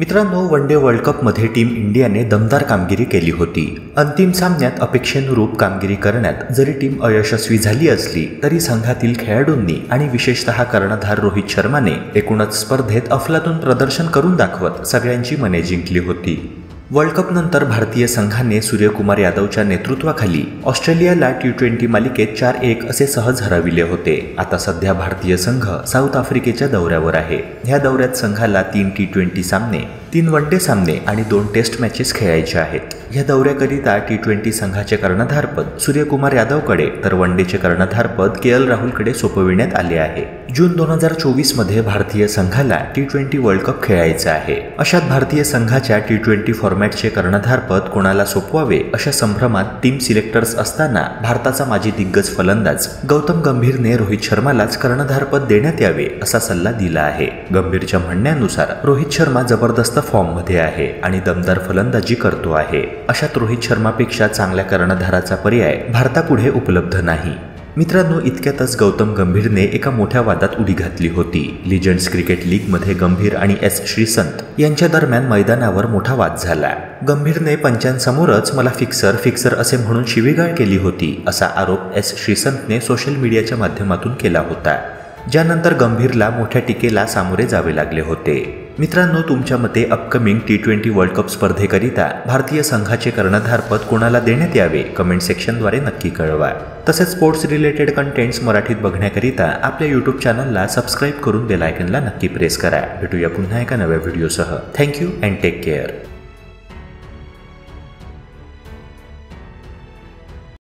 मित्रांनो, one day world कपमध्ये team इंडियाने दमदार कामगिरी केली होती। अंतिम सामन्यात अपेक्षेनुरूप कामगिरी करण्यात जरी टीम अयशस्वी झाली असली तरी संघातील खेळाडूंनी आणि विशेषतः कर्णधार रोहित शर्माने एकूणच स्पर्धेत अफलातून प्रदर्शन करून दाखवत सगळ्यांची मने जिंकली होती। वर्ल्ड कप नंतर भारतीय संघाने सूर्यकुमार यादवच्या नेतृत्वाखाली ऑस्ट्रेलियाला T20 मालिकेत 4-1 असे सहज हरविले होते। आता सध्या भारतीय संघ साऊथ आफ्रिकेच्या दौऱ्यावर आहे। ह्या दौऱ्यात संघाला 3 T20 सामने, 3 वन डे सामने आणि 2 टेस्ट मॅचेस खेळायचे आहेत। या दौऱ्याकरिता T20 संघाचे कर्णधारपद सूर्यकुमार यादवकडे तर वन डेचे कर्णधारपद KL राहुलकडे सोपविण्यात आले आहे। जून 2024 मध्ये भारतीय संघाला T20 वर्ल्ड कप खेळायचे आहे। अशात भारतीय संघाच्या T20 फॉर्मॅटचे कर्णधारपद कोणाला सोपवावे अशा संभ्रमात टीम सिलेक्टर्स असताना भारताचा माजी दिग्गज फलंदाज गौतम गंभीरने रोहित शर्मालाच कर्णधारपद देण्यात यावे असा सल्ला दिला आहे। गंभीरच्या म्हणण्यानुसार रोहित शर्मा जबरदस्त फॉर्ममध्ये आहे आणि दमदार फलंदाजी करतो आहे। अशात रोहित शर्मापेक्षा चांगल्या कर्णधाराचा पर्याय भारतापुढे उपलब्ध नाही। मित्रांनो, इतक्यातच गौतम गंभीरने एका मोठ्या वादात उडी घातली होती। लिजंड्स क्रिकेट लीगमध्ये गंभीर आणि S श्रीसंत यांच्या दरम्यान मैदानावर मोठा वाद झाला। गंभीरने पंचांसमोरच मला फिक्सर असे म्हणून शिवीगाळ केली होती असा आरोप S श्रीसंतने सोशल मीडियाच्या माध्यमातून केला होता, ज्यानंतर गंभीरला मोठ्या टीकेला सामोरे जावे लागले होते। मित्रांनो, तुमच्या मते अपकमिंग T20 वर्ल्ड कप स्पर्धेकरिता भारतीय संघाचे कर्णधारपद कोणाला देण्यात यावे कमेंट सेक्शनद्वारे नक्की कळवा। तसेच स्पोर्ट्स रिलेटेड कंटेंट्स मराठीत बघण्याकरिता आपल्या यूट्यूब चॅनलला सबस्क्राईब करून बेल आयकनला नक्की प्रेस करा। भेटूया पुन्हा एका नव्या व्हिडिओसह। Thank you and take care.